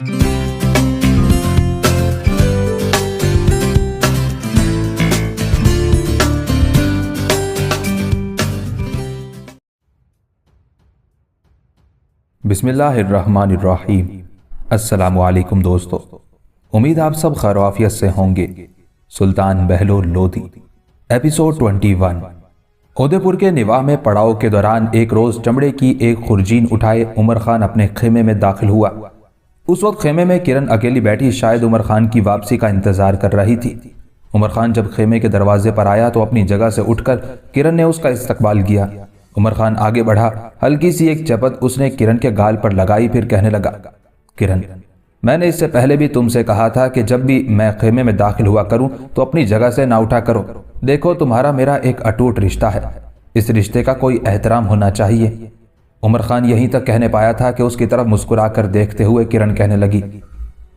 बिस्मिल्लाहिर्रहमानिर्रहीम। अस्सलामु अलैकुम दोस्तों, उम्मीद आप सब खैर आफियत से होंगे। सुल्तान बहलोल लोधी, एपिसोड 21। उदयपुर के निवाह में पड़ाव के दौरान एक रोज चमड़े की एक खुरजीन उठाए उमर खान अपने खेमे में दाखिल हुआ। उस वक्त खेमे में किरण अकेली बैठी शायद उमर खान की वापसी का इंतजार कर रही थी। उमर खान जब खेमे के दरवाजे पर आया तो अपनी जगह से उठकर किरण ने उसका इस्तकबाल किया। उमर खान आगे बढ़ा, हल्की सी एक चपत उसने किरण के गाल पर लगाई, फिर कहने लगा, किरण, मैंने इससे पहले भी तुमसे कहा था कि जब भी मैं खेमे में दाखिल हुआ करूं तो अपनी जगह से ना उठा करो। देखो, तुम्हारा मेरा एक अटूट रिश्ता है, इस रिश्ते का कोई एहतराम होना चाहिए। उमर खान यहीं तक कहने पाया था कि उसकी तरफ मुस्कुरा कर देखते हुए किरण कहने लगी,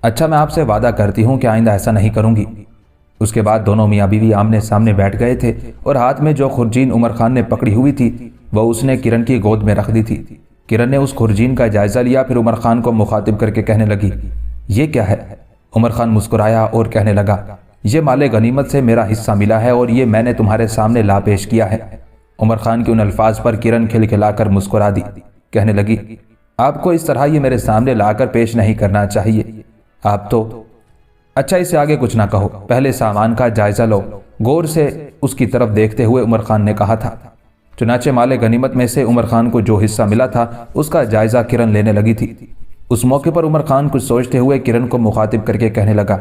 अच्छा, मैं आपसे वादा करती हूं कि आइंदा ऐसा नहीं करूंगी। उसके बाद दोनों मियाँ बीवी आमने सामने बैठ गए थे और हाथ में जो खुरजीन उमर खान ने पकड़ी हुई थी वह उसने किरण की गोद में रख दी थी। किरण ने उस खुरजीन का जायजा लिया, फिर उमर खान को मुखातिब करके कहने लगी, ये क्या है? उमर खान मुस्कुराया और कहने लगा, ये माले गनीमत से मेरा हिस्सा मिला है और ये मैंने तुम्हारे सामने ला पेश किया है। उमर खान के उन अल्फाज पर किरण खिलखिलाकर मुस्कुरा दी, कहने लगी, आपको इस तरह ये मेरे सामने लाकर पेश नहीं करना चाहिए। आप तो अच्छा, इससे आगे कुछ ना कहो, पहले सामान का जायजा लो। गौर से उसकी तरफ देखते हुए उमर खान ने कहा था। चुनाचे माले गनीमत में से उमर खान को जो हिस्सा मिला था उसका जायजा किरण लेने लगी थी। उस मौके पर उमर खान कुछ सोचते हुए किरण को मुखातिब करके कहने लगा,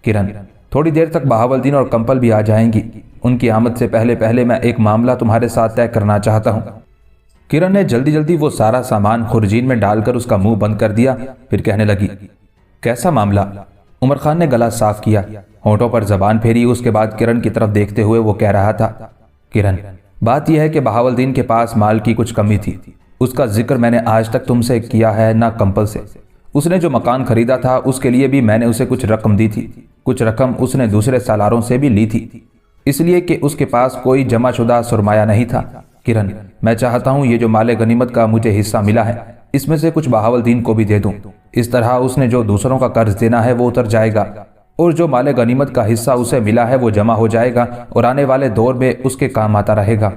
किरण, थोड़ी देर तक बहावलदीन और कंपल भी आ जाएंगी। उनकी आमद से पहले पहले मैं एक मामला तुम्हारे साथ तय करना चाहता हूँ। किरण ने जल्दी जल्दी वो सारा सामान खुरजीन में डालकर उसका मुंह बंद कर दिया, फिर कहने लगी, कैसा मामला? उमर खान ने गला साफ किया, होंठों पर जबान फेरी, उसके बाद किरण की तरफ देखते हुए वो कह रहा था, किरण, बात यह है कि बहावलदीन के पास माल की कुछ कमी थी। उसका जिक्र मैंने आज तक तुमसे किया है ना कंपल से। उसने जो मकान खरीदा था उसके लिए भी मैंने उसे कुछ रकम दी थी। कुछ रकम उसने दूसरे सालारों से भी ली थी, इसलिए कि उसके पास कोई जमाशुदा सुरमाया नहीं था। किरण, मैं चाहता हूं ये जो माले गनीमत का मुझे हिस्सा मिला है इसमें से कुछ बहावलदीन को भी दे दूं। इस तरह उसने जो दूसरों का कर्ज देना है वो उतर जाएगा और जो माले गनीमत का हिस्सा उसे मिला है वो जमा हो जाएगा और आने वाले दौर में उसके काम आता रहेगा।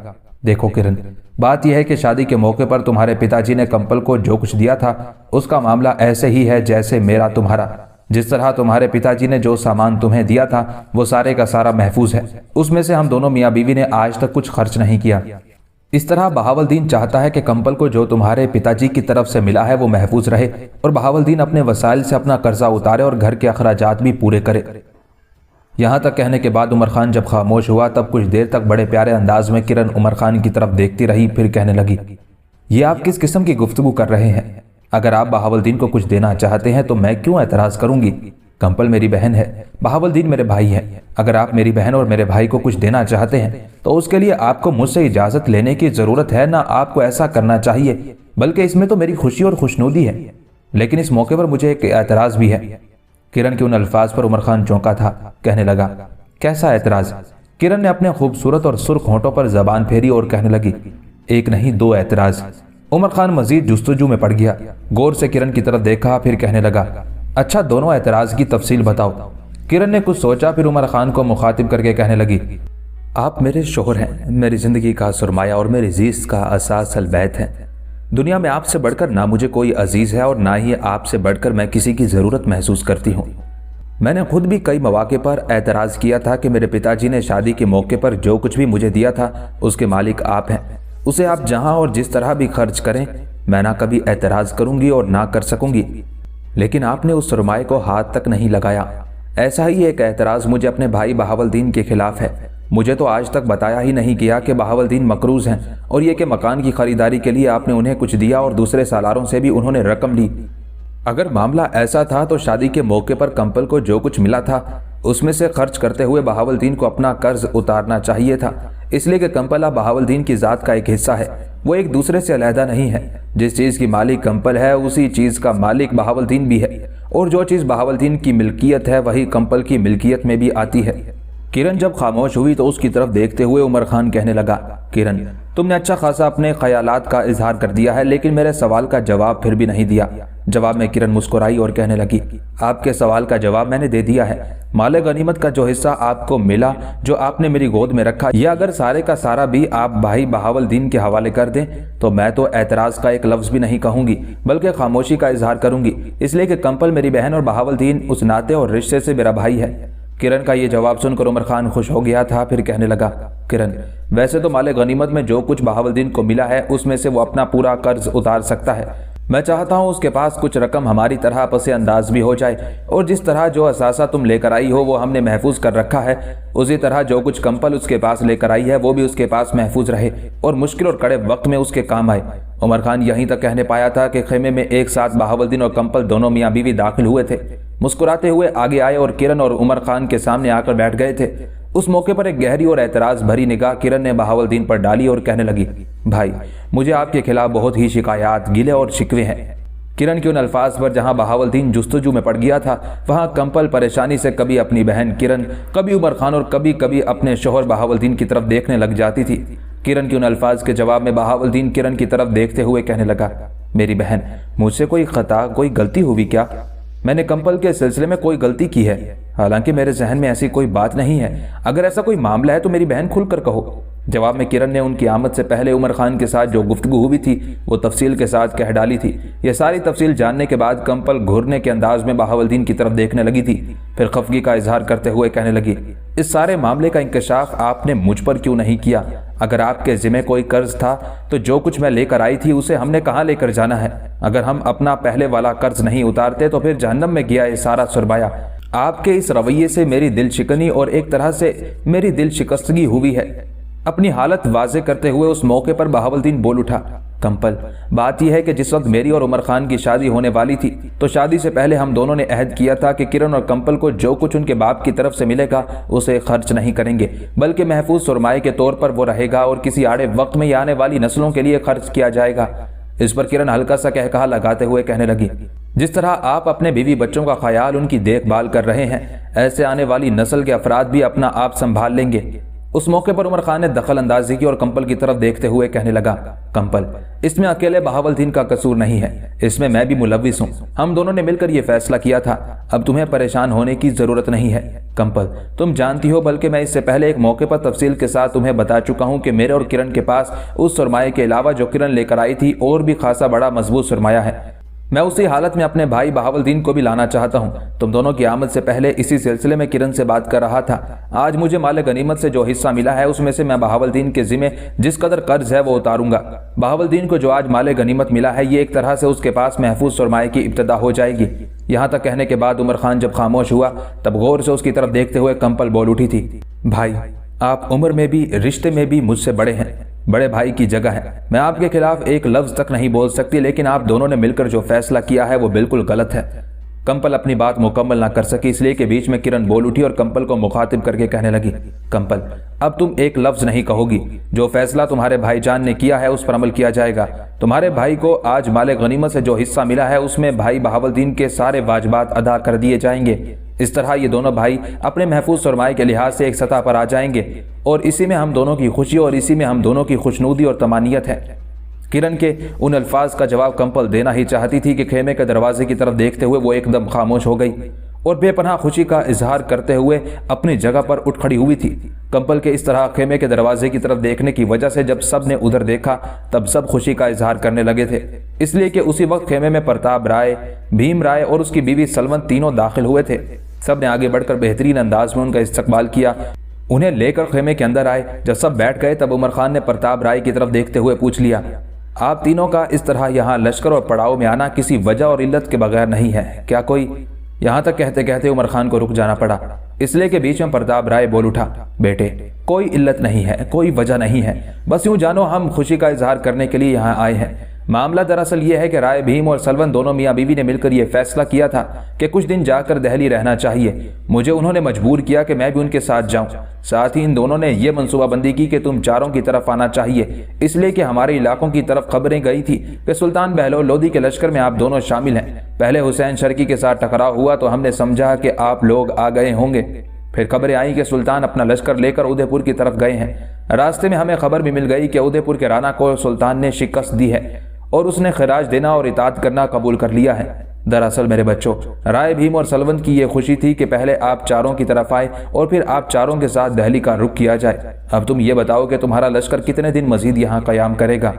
देखो किरण, बात यह है कि शादी के मौके पर तुम्हारे पिताजी ने कंपल को जो कुछ दिया था उसका मामला ऐसे ही है जैसे मेरा तुम्हारा। जिस तरह तुम्हारे पिताजी ने जो सामान तुम्हें दिया था वो सारे का सारा महफूज है, उसमें से हम दोनों मियाँ बीवी ने आज तक कुछ खर्च नहीं किया। इस तरह बहावलदीन चाहता है कि कंपल को जो तुम्हारे पिताजी की तरफ से मिला है वो महफूज रहे और बहावलदीन अपने वसाइल से अपना कर्जा उतारे और घर के अखराजात भी पूरे करे। यहां तक कहने के बाद उमर खान जब खामोश हुआ तब कुछ देर तक बड़े प्यारे अंदाज में किरण उमर खान की तरफ देखती रही, फिर कहने लगी, ये आप किस किस्म की गुफ्तगू कर रहे हैं? अगर आप बहावलदीन को कुछ देना चाहते हैं तो मैं क्यों एतराज करूंगी? कंपल मेरी बहन है, बहावलदीन मेरे भाई है। अगर आप मेरी बहन और मेरे भाई को कुछ देना चाहते हैं तो उसके लिए आपको मुझसे इजाजत लेने की जरूरत है, ना आपको ऐसा करना चाहिए, बल्कि इसमें तो मेरी खुशी और खुशनुदी है। लेकिन इस मौके पर मुझे एक एतराज भी है। किरण के उन अल्फाज पर उमर खान चौंका था, कहने लगा, कैसा एतराज? किरण ने अपने खूबसूरत और सुर्ख होंठों पर जबान फेरी और कहने लगी, एक नहीं दो एतराज। उमर खान मजीद जुस्तजू में पड़ गया, गौर से किरण की तरफ देखा, फिर कहने लगा, अच्छा, दोनों एतराज की तफसील बताओ। किरण ने कुछ सोचा, फिर उमर खान को मुखातिब करके कहने लगी, आप मेरे शोहर हैं, मेरी जिंदगी का सुरमाया और मेरी जीस का असास अलबैत हैं। दुनिया में आपसे बढ़कर ना मुझे कोई अजीज है और ना ही आपसे बढ़कर मैं किसी की जरूरत महसूस करती हूँ। मैंने खुद भी कई मौके पर एतराज किया था कि मेरे पिताजी ने शादी के मौके पर जो कुछ भी मुझे दिया था उसके मालिक आप हैं। उसे आप जहां और जिस तरह भी खर्च करें मैं ना कभी एतराज करूंगी और ना कर सकूंगी। लेकिन आपने उस सरमाए को हाथ तक नहीं लगाया। ऐसा ही एक एतराज मुझे अपने भाई बहावलदीन के खिलाफ है। मुझे तो आज तक बताया ही नहीं गया कि बहावलदीन मकरूज हैं और ये कि मकान की खरीदारी के लिए आपने उन्हें कुछ दिया और दूसरे सालारों से भी उन्होंने रकम ली। अगर मामला ऐसा था तो शादी के मौके पर कंपल को जो कुछ मिला था उसमें से खर्च करते हुए बहावलदीन को अपना कर्ज उतारना चाहिए था, इसलिए कि कंपल बहावलदीन की जात का एक हिस्सा है, वो एक दूसरे से अलहदा नहीं है। जिस चीज़ की मालिक कंपल है उसी चीज़ का मालिक बहावलदीन भी है और जो चीज़ बहावलदीन की मिल्कियत है वही कंपल की मिल्कियत में भी आती है। किरण जब खामोश हुई तो उसकी तरफ देखते हुए उमर खान कहने लगा, किरण, तुमने अच्छा खासा अपने ख्यालात का इजहार कर दिया है लेकिन मेरे सवाल का जवाब फिर भी नहीं दिया। जवाब में किरण मुस्कुराई और कहने लगी, आपके सवाल का जवाब मैंने दे दिया है। माल गनीमत का जो हिस्सा आपको मिला, जो आपने मेरी गोद में रखा, यह अगर सारे का सारा भी आप भाई बहावलदीन के हवाले कर दें तो मैं तो एतराज का एक लफ्ज भी नहीं कहूंगी, बल्कि खामोशी का इजहार करूंगी, इसलिए कि कंपल मेरी बहन और बहावलदीन उस नाते और रिश्ते से मेरा भाई है। किरण का ये जवाब सुनकर उमर खान खुश हो गया था। फिर कहने लगा, किरण, वैसे तो माल गनीमत में जो कुछ बहावलदीन को मिला है उसमें से वो अपना पूरा कर्ज उतार सकता है। मैं चाहता हूं उसके पास कुछ रकम हमारी तरह पसे अंदाज भी हो जाए, और जिस तरह जो असासा तुम लेकर आई हो वो हमने महफूज कर रखा है, उसी तरह जो कुछ कंपल उसके पास लेकर आई है वो भी उसके पास महफूज रहे और मुश्किल और कड़े वक्त में उसके काम आए। उमर खान यहीं तक कहने पाया था कि खेमे में एक साथ बहावलदीन और कंपल दोनों मियाँ बीवी दाखिल हुए थे। मुस्कुराते हुए आगे आए और किरण और उमर खान के सामने आकर बैठ गए थे। उस मौके पर एक गहरी और एतराज भरी निगाह किरण ने बहावलदीन पर डाली और कहने लगी, भाई, मुझे आपके खिलाफ बहुत ही शिकायत, गिले और शिकवे हैं। किरण के उन अल्फाज पर जहां बहावलदीन जुस्तजू में पड़ गया था, वहां कंपल परेशानी से कभी अपनी बहन किरण, कभी उमर खान और कभी कभी अपने शोहर बहावलदीन की तरफ देखने लग जाती थी। किरण के उन अल्फाज के जवाब में बहावलदीन किरण की तरफ देखते हुए कहने लगा, मेरी बहन, मुझसे कोई खता, कोई गलती हुई क्या? मैंने कंपल के सिलसिले में कोई गलती की है? हालांकि मेरे जहन में ऐसी कोई बात नहीं है। अगर ऐसा कोई मामला है तो मेरी बहन खुलकर कहो। जवाब में किरण ने उनकी आमद से पहले उमर खान के साथ जो गुफ्तगू हुई थी वो तफसील के साथ कह डाली थी। यह सारी तफसील जानने के बाद कंपल घूरने के अंदाज में बहावलदीन की तरफ देखने लगी थी। फिर खफगी का इजहार करते हुए कहने लगी, इस सारे मामले का इंकशाफ आपने मुझ पर क्यों नहीं किया? अगर आपके जिम्मे कोई कर्ज था तो जो कुछ मैं लेकर आई थी उसे हमने कहाँ लेकर जाना है? अगर हम अपना पहले वाला कर्ज नहीं उतारते तो फिर जहन्नम में गया ये सारा सुरबाया। आपके इस रवैये से मेरी दिल शिकनी और एक तरह से मेरी दिल शिकस्तगी हुई है। अपनी हालत वाजे करते हुए उस मौके पर बहावलदीन बोल उठा, कंपल, बात यह है कि जिस वक्त मेरी और उमर खान की शादी होने वाली थी तो शादी से पहले हम दोनों ने अहद किया था कि किरण और कंपल को जो कुछ उनके बाप की तरफ से मिलेगा उसे खर्च नहीं करेंगे, बल्कि महफूज सुरमाए के तौर पर वो रहेगा और किसी आड़े वक्त में आने वाली नस्लों के लिए खर्च किया जाएगा। इस पर किरण हल्का सा कहकहा लगाते हुए कहने लगी, जिस तरह आप अपने बीवी बच्चों का ख्याल, उनकी देखभाल कर रहे हैं, ऐसे आने वाली नस्ल के अफराद भी अपना आप संभाल लेंगे। उस मौके पर उमर खान ने दखल अंदाजी की और कंपल की तरफ देखते हुए कहने लगा, कंपल, इसमें अकेले बहावलदीन का कसूर नहीं है, इसमें मैं भी मुलव्विस हूँ। हम दोनों ने मिलकर यह फैसला किया था। अब तुम्हें परेशान होने की जरूरत नहीं है। कंपल, तुम जानती हो, बल्कि मैं इससे पहले एक मौके पर तफसील के साथ तुम्हें बता चुका हूँ कि मेरे और किरण के पास उस सरमाए के अलावा जो किरण लेकर आई थी और भी खासा बड़ा मजबूत सरमाया है। मैं उसी हालत में अपने भाई बहावलदीन को भी लाना चाहता हूं। तुम दोनों की आमद से पहले इसी सिलसिले में किरण से बात कर रहा था। आज मुझे माल गनीमत से जो हिस्सा मिला है उसमें से मैं बहावलदीन के जिम्मे जिस कदर कर्ज है वो उतारूंगा। बहावलदीन को जो आज माल गनीमत मिला है ये एक तरह से उसके पास महफूज सरमाए की इब्तदा हो जाएगी। यहाँ तक कहने के बाद उमर खान जब खामोश हुआ तब गौर से उसकी तरफ देखते हुए कंपल बोल उठी थी, भाई, आप उम्र में भी रिश्ते में भी मुझसे बड़े हैं, बड़े भाई की जगह है। मैं आपके खिलाफ एक लफ्ज तक नहीं बोल सकती, लेकिन आप दोनों ने मिलकर जो फैसला किया है वो बिल्कुल गलत है। कंपल अपनी बात मुकम्मल ना कर सकी, इसलिए कि बीच में किरण बोल उठी और कंपल को मुखातिब करके कहने लगी, कंपल, अब तुम एक लफ्ज नहीं कहोगी। जो फैसला तुम्हारे भाईजान ने किया है उस पर अमल किया जाएगा। तुम्हारे भाई को आज माले गनीमत से जो हिस्सा मिला है उसमें भाई बहावलदीन के सारे वाजिबात अदा कर दिए जाएंगे। इस तरह ये दोनों भाई अपने महफूज सरमाए के लिहाज से एक सतह पर आ जाएंगे और इसी में हम दोनों की खुशी और इसी में हम दोनों की खुशनुदी और तमानियत है। किरण के उन अल्फाज का जवाब कंपल देना ही चाहती थी कि खेमे के दरवाजे की तरफ देखते हुए वो एकदम खामोश हो गई और बेपनाह खुशी का इजहार करते हुए अपनी जगह पर उठ खड़ी हुई थी। कंपल के इस तरह खेमे के दरवाजे की तरफ देखने की वजह से जब सब ने उधर देखा तब सब खुशी का इजहार करने लगे थे, इसलिए कि उसी वक्त खेमे में प्रताप राय, भीम राय और उसकी बीवी सलवंत तीनों दाखिल हुए थे। सब ने आगे बढ़कर बेहतरीन अंदाज में उनका इस्तकबाल किया। उन्हें लेकर खेमे के अंदर आए। जब सब बैठ गए तब उमर खान ने प्रताप राय की तरफ देखते हुए पूछ लिया, आप तीनों का इस तरह यहाँ लश्कर और पड़ाव में आना किसी वजह और इल्लत के बगैर नहीं है क्या कोई? यहाँ तक कहते कहते उमर खान को रुक जाना पड़ा, इसलिए कि बीच में प्रताप राय बोल उठा, बेटे, कोई इल्लत नहीं है, कोई वजह नहीं है, बस यूं जानो हम खुशी का इजहार करने के लिए यहाँ आए हैं। मामला दरअसल ये है कि राय, भीम और सलवन दोनों मियाँ बीवी ने मिलकर ये फैसला किया था कि कुछ दिन जाकर दहली रहना चाहिए। मुझे उन्होंने मजबूर किया कि मैं भी उनके साथ जाऊं। साथ ही इन दोनों ने यह मनसूबाबंदी की कि तुम चारों की तरफ आना चाहिए, इसलिए कि हमारे इलाकों की तरफ खबरें गई थी कि सुल्तान बहलोल लोधी के लश्कर में आप दोनों शामिल हैं। पहले हुसैन शर्की के साथ टकराव हुआ तो हमने समझा कि आप लोग आ गए होंगे। फिर खबरें आई कि सुल्तान अपना लश्कर लेकर उदयपुर की तरफ गए हैं। रास्ते में हमें खबर भी मिल गई कि उदयपुर के राना को सुल्तान ने शिकस्त दी है اور اس نے خراج دینا اور اطاعت کرنا قبول کر لیا ہے۔ دراصل میرے بچوں، رائے بھیم اور سلونت کی یہ خوشی تھی کہ پہلے آپ چاروں کی طرف آئے اور پھر آپ چاروں کے ساتھ دہلی کا رخ کیا جائے۔ اب تم یہ بتاؤ کہ تمہارا لشکر کتنے دن مزید یہاں قیام کرے گا؟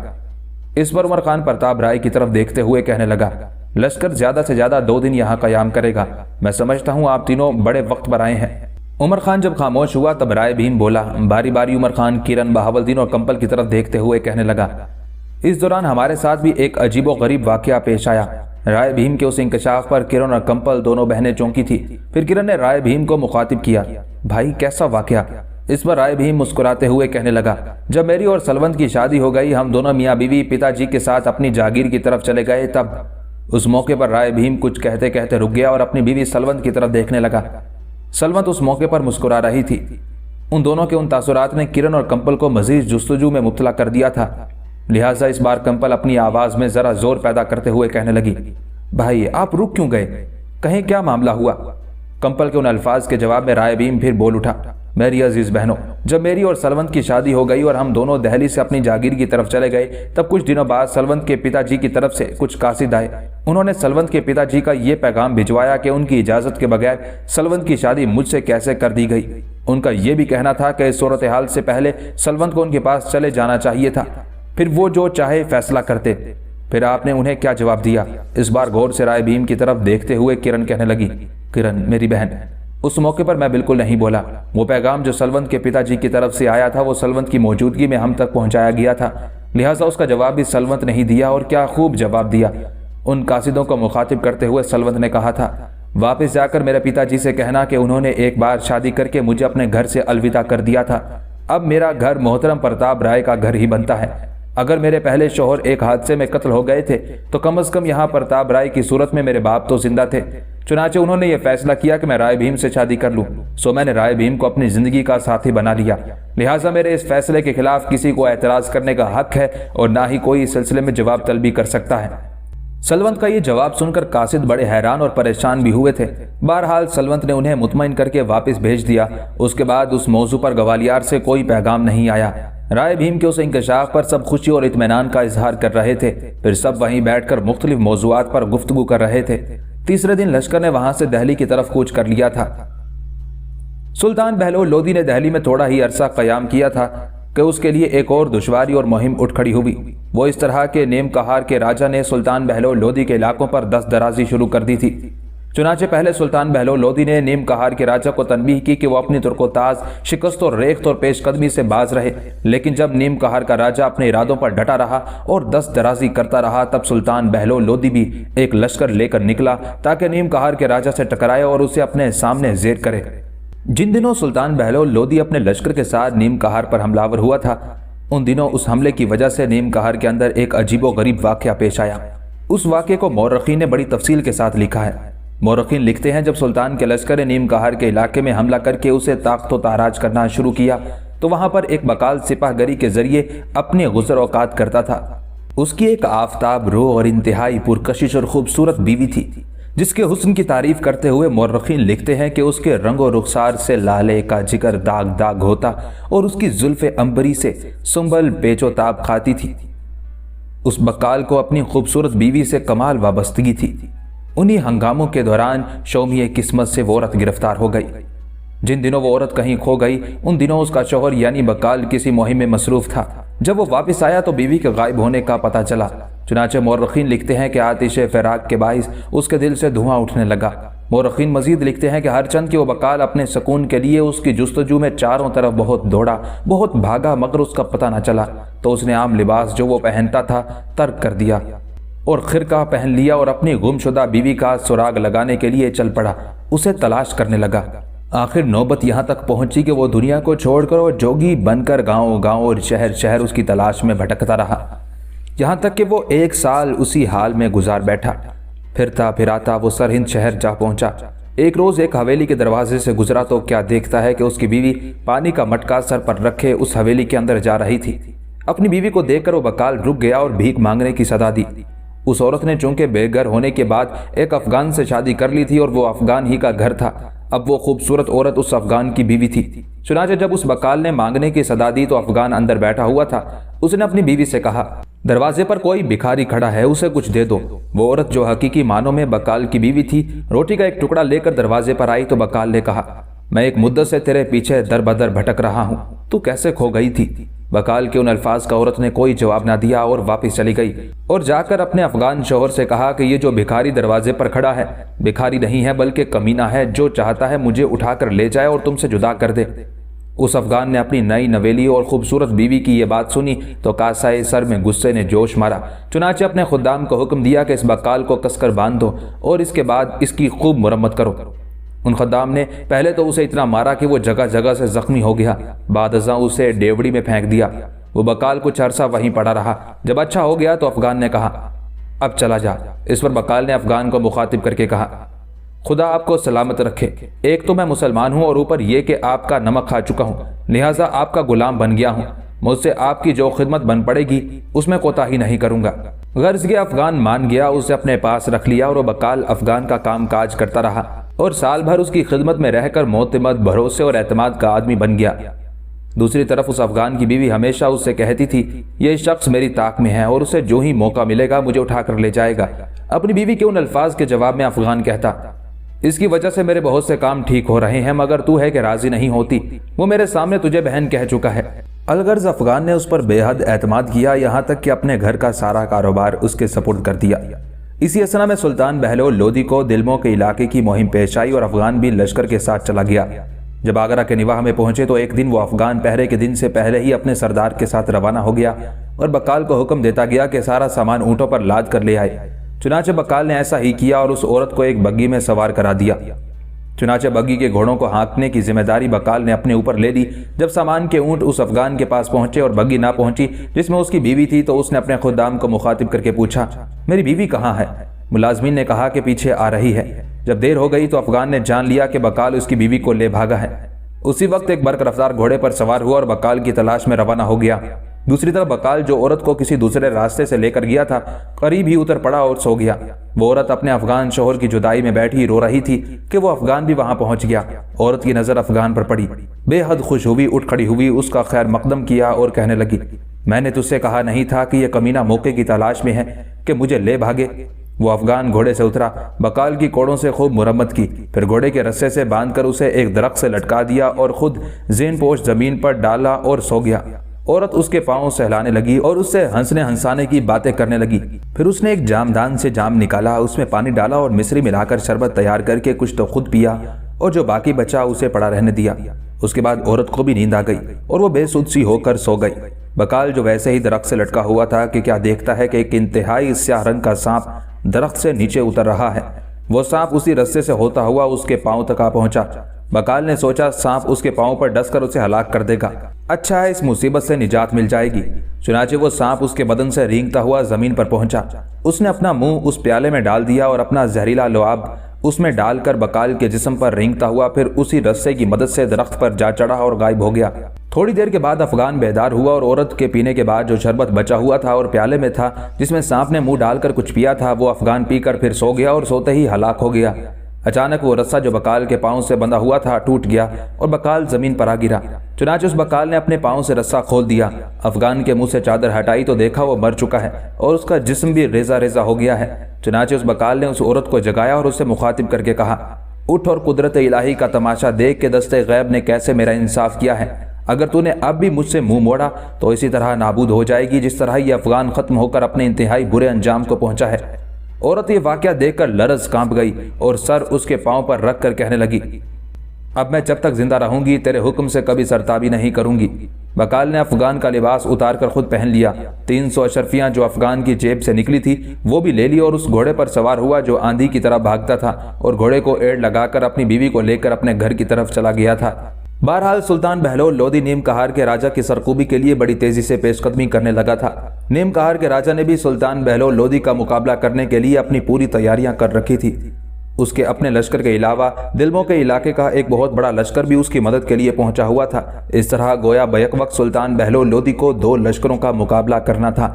اس پر عمر خان پرتاپ رائے کی طرف دیکھتے ہوئے کہنے لگا، لشکر زیادہ سے زیادہ 2 دن یہاں قیام کرے گا۔ میں سمجھتا ہوں آپ تینوں بڑے وقت پر آئے ہیں۔ عمر خان جب خاموش ہوا تب رائے بھیم بولا۔ باری باری عمر خان کرن، بہاول اور کمپل کی طرف دیکھتے ہوئے کہنے لگا، اس دوران ہمارے ساتھ بھی ایک عجیب و غریب واقعہ پیش آیا۔ رائے بھیم کے اس انکشاف پر کرن اور کمپل دونوں بہنیں چونکی تھی۔ پھر کرن نے رائے بھیم کو مخاطب کیا، بھائی کیسا واقعہ؟ اس پر رائے بھیم مسکراتے ہوئے کہنے لگا، جب میری اور سلونت کی شادی ہو گئی، ہم دونوں میاں بیوی پتا جی کے ساتھ اپنی جاگیر کی طرف چلے گئے، تب اس موقع پر رائے بھیم کچھ کہتے کہتے رک گیا اور اپنی بیوی سلونت کی طرف دیکھنے لگا۔ سلونت اس موقع پر مسکرا رہی تھی۔ ان دونوں کے ان تاثرات نے کرن اور کمپل کو مزید جستجو میں مبتلا کر دیا تھا، لہٰذا اس بار کمپل اپنی آواز میں ذرا زور پیدا کرتے ہوئے کہنے لگی، بھائی آپ رک کیوں گئے؟ کہیں کیا معاملہ ہوا؟ کمپل کے ان الفاظ کے جواب میں رائے بھیم پھر بول اٹھا، میری عزیز بہنوں، جب میری اور سلونت کی شادی ہو گئی اور ہم دونوں دہلی سے اپنی جاگیر کی طرف چلے گئے، تب کچھ دنوں بعد سلونت کے پتا جی کی طرف سے کچھ قاصد آئے۔ انہوں نے سلونت کے پتا جی کا یہ پیغام بھجوایا کہ ان کی اجازت کے بغیر سلونت کی شادی مجھ سے کیسے کر دی گئی۔ ان کا یہ بھی کہنا تھا کہ اس صورتحال سے پہلے سلونت کو ان کے پاس چلے جانا چاہیے تھا، پھر وہ جو چاہے فیصلہ کرتے۔ پھر آپ نے انہیں کیا جواب دیا؟ اس بار غور سے رائے بھیم کی طرف دیکھتے ہوئے کرن کہنے لگی، کرن میری بہن، اس موقع پر میں بالکل نہیں بولا۔ وہ پیغام جو سلونت کے پتا جی کی طرف سے آیا تھا وہ سلونت کی موجودگی میں ہم تک پہنچایا گیا تھا، لہٰذا اس کا جواب بھی سلونت نہیں دیا، اور کیا خوب جواب دیا۔ ان قاصدوں کو مخاطب کرتے ہوئے سلونت نے کہا تھا، واپس جا کر میرے پتا جی سے کہنا کہ انہوں نے ایک بار شادی کر کے مجھے اپنے گھر سے الوداع کر دیا تھا، اب میرا گھر محترم پرتاپ رائے کا گھر ہی بنتا ہے۔ اگر میرے پہلے شوہر ایک حادثے میں قتل ہو گئے تھے تو کم از کم یہاں پرتاپ رائے کی صورت میں میرے باپ تو زندہ تھے۔ چنانچہ انہوں نے یہ فیصلہ کیا کہ میں رائے بھیم سے شادی کر لوں، سو میں نے رائے بھیم کو اپنی زندگی کا ساتھی بنا لیا، لہٰذا میرے اس فیصلے کے خلاف کسی کو اعتراض کرنے کا حق ہے اور نہ ہی کوئی اس سلسلے میں جواب طلبی کر سکتا ہے۔ سلونت کا یہ جواب سن کر قاصد بڑے حیران اور پریشان بھی ہوئے تھے۔ بہرحال سلونت نے انہیں مطمئن کر کے واپس بھیج دیا۔ اس کے بعد اس موضوع پر گوالیار سے کوئی پیغام نہیں آیا۔ رائے بھیم کے اس انکشاف پر سب خوشی اور اطمینان کا اظہار کر رہے تھے، پھر سب وہیں بیٹھ کر مختلف موضوعات پر گفتگو کر رہے تھے۔ تیسرے دن لشکر نے وہاں سے دہلی کی طرف کوچ کر لیا تھا۔ سلطان بہلول لودھی نے دہلی میں تھوڑا ہی عرصہ قیام کیا تھا کہ اس کے لیے ایک اور دشواری اور مہم اٹھ کھڑی ہوئی۔ وہ اس طرح کہ نیم کہار کے راجہ نے سلطان بہلول لودھی کے علاقوں پر دست درازی شروع کر دی تھی۔ چنانچہ پہلے سلطان بہلول لودھی نے نیم کہار کے راجہ کو تنبیہ کی کہ وہ اپنی ترک و تاز، شکست اور ریخت اور پیش قدمی سے باز رہے، لیکن جب نیم کہار کا راجہ اپنے ارادوں پر ڈٹا رہا اور دست درازی کرتا رہا، تب سلطان بہلول لودھی بھی ایک لشکر لے کر نکلا تاکہ نیم کہار کے راجہ سے ٹکرائے اور اسے اپنے سامنے زیر کرے۔ جن دنوں سلطان بہلول لودھی اپنے لشکر کے ساتھ نیم کہار پر حملہ آور ہوا تھا، ان دنوں اس حملے کی وجہ سے نیم کہار کے اندر ایک عجیب و غریب واقعہ پیش آیا۔ اس واقعے کو مورخین نے بڑی تفصیل کے ساتھ لکھا ہے۔ مورخین لکھتے ہیں، جب سلطان کے لشکر نے نیم کہار کے علاقے میں حملہ کر کے اسے طاقت و تاراج کرنا شروع کیا تو وہاں پر ایک بقال سپاہ گری کے ذریعے اپنے گزر اوقات کرتا تھا۔ اس کی ایک آفتاب رو اور انتہائی پرکشش اور خوبصورت بیوی تھی، جس کے حسن کی تعریف کرتے ہوئے مورخین لکھتے ہیں کہ اس کے رنگ و رخسار سے لالے کا جگر داغ داغ ہوتا اور اس کی زلف عنبری سے سنبل پیچ و تاب کھاتی تھی۔ اس بقال کو اپنی خوبصورت بیوی سے کمال وابستگی تھی۔ انہی ہنگاموں کے دوران شومی قسمت سے وہ عورت گرفتار ہو گئی۔ جن دنوں وہ عورت کہیں کھو گئی، ان دنوں اس کا شوہر یعنی بقال کسی مہم میں مصروف تھا۔ جب وہ واپس آیا تو بیوی کے غائب ہونے کا پتہ چلا۔ چنانچہ مورخین لکھتے ہیں کہ آتش فراق کے باعث اس کے دل سے دھواں اٹھنے لگا۔ مورخین مزید لکھتے ہیں کہ ہر چند کہ وہ بقال اپنے سکون کے لیے اس کی جستجو میں چاروں طرف بہت دوڑا، بہت بھاگا، مگر اس کا پتہ نہ چلا، تو اس نے عام لباس جو وہ پہنتا تھا ترک کر دیا اور خرقہ پہن لیا اور اپنی گم شدہ بیوی کا سراغ لگانے کے لیے چل پڑا، اسے تلاش کرنے لگا۔ آخر نوبت یہاں تک پہنچی کہ وہ دنیا کو چھوڑ کر اور جوگی بن کر گاؤں گاؤں اور شہر شہر اس کی تلاش میں بھٹکتا رہا، یہاں تک کہ وہ 1 سال اسی حال میں گزار بیٹھا۔ پھرتا پھراتا وہ سرہند شہر جا پہنچا۔ ایک روز ایک حویلی کے دروازے سے گزرا تو کیا دیکھتا ہے کہ اس کی بیوی پانی کا مٹکا سر پر رکھے اس حویلی کے اندر جا رہی تھی۔ اپنی بیوی کو دیکھ کر وہ بقال رک گیا اور بھیک مانگنے کی صدا دی۔ اس عورت نے چونکہ بے گھر ہونے کے بعد ایک افغان سے شادی کر لی تھی اور وہ افغان ہی کا گھر تھا، اب وہ خوبصورت عورت اس افغان کی بیوی تھی۔ چنانچہ جب اس بقال نے مانگنے کی صدا دی تو افغان اندر بیٹھا ہوا تھا۔ اس نے اپنی بیوی سے کہا، दरवाजे पर कोई भिखारी खड़ा है, उसे कुछ दे दो। वो औरत जो हकीकी मानों में बकाल की बीवी थी, रोटी का एक टुकड़ा लेकर दरवाजे पर आई तो बकाल ने कहा, मैं एक मुद्दत से तेरे पीछे दर बदर भटक रहा हूँ, तू कैसे खो गई थी? बकाल के उन अल्फाज का औरत ने कोई जवाब ना दिया और वापस चली गई और जाकर अपने अफगान शौहर से कहा कि ये जो भिखारी दरवाजे पर खड़ा है भिखारी नहीं है बल्कि कमीना है, जो चाहता है मुझे उठाकर ले जाए और तुमसे जुदा कर दे। उस अफगान ने अपनी नई नवेली और खूबसूरत बीवी की ये बात सुनी तो कासाए सर में गुस्से ने जोश मारा। चुनाचे अपने खुद्दाम को हुक्म दिया कि इस बकाल को कसकर बांध दो और इसके बाद इसकी खूब मुरम्मत करो। उन खुद्दाम ने पहले तो उसे इतना मारा कि वो जगह जगह से जख्मी हो गया, बाद अज़ां उसे डेवड़ी में फेंक दिया। वो बकाल कुछ अरसा वहीं पड़ा रहा। जब अच्छा हो गया तो अफगान ने कहा, अब चला जा। इस पर बकाल ने अफगान को मुखातिब करके कहा, खुदा आपको सलामत रखे। एक तो मैं मुसलमान हूँ और ऊपर ये कि आपका नमक खा चुका हूँ, लिहाजा आपका गुलाम बन गया हूँ। मुझसे आपकी जो खिदमत बन पड़ेगी उसमें कोताही नहीं करूँगा। गर्ज के अफगान मान गया, उसे अपने पास रख लिया और वो बकाल अफगान का काम काज करता रहा और साल भर उसकी खिदमत में रहकर मोतमद, भरोसे और एतमाद का आदमी बन गया। दूसरी तरफ उस अफगान की बीवी हमेशा उससे कहती थी, ये शख्स मेरी ताक में है और उसे जो ही मौका मिलेगा मुझे उठाकर ले जाएगा। अपनी बीवी के उन अल्फाज के जवाब में अफगान कहता, इसकी वजह से मेरे बहुत से काम ठीक हो रहे हैं, मगर तू है कि राजी नहीं होती। वो मेरे सामने तुझे बहन कह चुका है। अलगर्ज अफगान ने उस पर बेहद एतमाद किया, यहाँ तक कि अपने घर का सारा कारोबार उसके सपुर्द कर दिया। इसी असना में सुल्तान बहलोल लोदी को दिलमों के इलाके की मुहिम पेश आई और अफगान भी लश्कर के साथ चला गया। जब आगरा के निवाह में पहुंचे तो एक दिन वो अफगान पहरे के दिन से पहले ही अपने सरदार के साथ रवाना हो गया और बकाल को हुक्म देता गया कि सारा सामान ऊँटों पर लाद कर ले आए। चुनाचे बकाल ने ऐसा ही किया और उस औरत को एक बग्गी में सवार करा दिया। चुनाचे बग्गी के घोड़ों को हाँकने की जिम्मेदारी बकाल ने अपने ऊपर ले ली। जब सामान के ऊँट उस अफगान के पास पहुंचे और बग्गी ना पहुंची जिसमें उसकी बीवी थी तो उसने अपने खुद्दाम को मुखातिब करके पूछा, मेरी बीवी कहाँ है? मुलाजमीन ने कहा कि पीछे आ रही है। जब देर हो गई तो अफगान ने जान लिया कि बकाल उसकी बीवी को ले भागा है। उसी वक्त एक बर्क रफ्तार घोड़े पर सवार हुआ और बकाल की तलाश में रवाना हो गया। दूसरी तरफ बकाल जो औरत को किसी दूसरे रास्ते से लेकर गया था, करीब ही उतर पड़ा और सो गया। वो औरत अपने अफगान शौहर की जुदाई में बैठी रो रही थी कि वो अफगान भी वहां पहुंच गया। औरत की नजर अफगान पर पड़ी, बेहद खुश हुई, उठ खड़ी हुई, उसका खैर मकदम किया और कहने लगी, मैंने तुझसे कहा नहीं था कि यह कमीना मौके की तलाश में है कि मुझे ले भागे? वो अफगान घोड़े से उतरा, बकाल की कोड़ों से खूब मुरम्मत की, फिर घोड़े के रस्से से बांधकर उसे एक दरख्त से लटका दिया और खुद ज़ेन पोश जमीन पर डाला और सो गया। औरत उसके पांव सहलाने लगी और उससे हंसने हंसाने की बातें करने लगी। फिर उसने एक जामदान से जाम निकाला, उसमें पानी डाला और मिश्री मिलाकर शरबत तैयार करके कुछ तो खुद पिया और जो बाकी बचा उसे पड़ा रहने दिया। उसके बाद औरत को भी नींद आ गई और वो बेसुध सी होकर सो गई। बकाल जो वैसे ही दरख्त से लटका हुआ था कि क्या देखता है कि एक इंतहाई स्याह रंग का सांप दरख्त से नीचे उतर रहा है। वो सांप उसी रस्से से होता हुआ उसके पांव तक आ पहुंचा। बकाल ने सोचा सांप उसके पांव पर डसकर उसे हलाक कर देगा, अच्छा है इस मुसीबत से निजात मिल जाएगी। चुनाचे वो सांप उसके बदन से रेंगता हुआ जमीन पर पहुंचा। उसने अपना मुंह उस प्याले में डाल दिया और अपना जहरीला लुआब उसमें डालकर बकाल के जिस्म पर रेंगता हुआ फिर उसी रस्से की मदद से दरख्त पर जा चढ़ा और गायब हो गया। थोड़ी देर के बाद अफगान बेदार हुआ और औरत के पीने के बाद जो शरबत बचा हुआ था और प्याले में था जिसमें सांप ने मुंह डालकर कुछ पिया था, वो अफगान पीकर फिर सो गया और सोते ही हलाक हो गया। अचानक वो रस्सा जो बकाल के पांव से बंधा हुआ था टूट गया और बकाल जमीन पर आ गिरा। चुनाचे उस बकाल ने अपने पांव से रस्सा खोल दिया, अफगान के मुंह से चादर हटाई तो देखा वो मर चुका है और उसका जिस्म भी रेजा रेजा हो गया है। चुनाचे उस बकाल ने उस औरत को जगाया और उससे मुखातिब करके कहा, उठ और कुदरत इलाही का तमाशा देख के दस्ते गैब ने कैसे मेरा इंसाफ किया है। अगर तूने अब भी मुझसे मुंह मोड़ा तो इसी तरह नाबूद हो जाएगी जिस तरह ये अफगान खत्म होकर अपने इंतहाई बुरे अंजाम को पहुंचा है। औरत ये वाकया देखकर लरज कांप गई और सर उसके पांव पर रख कर कहने लगी, अब मैं जब तक जिंदा रहूंगी तेरे हुक्म से कभी सरताबी नहीं करूंगी। बकाल ने अफगान का लिबास उतार कर खुद पहन लिया। 300 अशरफियां जो अफगान की जेब से निकली थी वो भी ले ली और उस घोड़े पर सवार हुआ जो आंधी की तरह भागता था और घोड़े को एड़ लगाकर अपनी बीवी को लेकर अपने घर की तरफ चला गया था। बहरहाल सुल्तान बहलोल लोदी नीम कहार के राजा की सरकूबी के लिए बड़ी तेजी से पेशकदमी करने लगा था। नीम कहार के राजा ने भी सुल्तान बहलोल लोदी का मुकाबला करने के लिए अपनी पूरी तैयारियां कर रखी थी। उसके अपने लश्कर के अलावा दिलमों के इलाके का एक बहुत बड़ा लश्कर भी उसकी मदद के लिए पहुंचा हुआ था। इस तरह गोया बैक वक्त सुल्तान बहलोल लोदी को 2 लश्करों का मुकाबला करना था।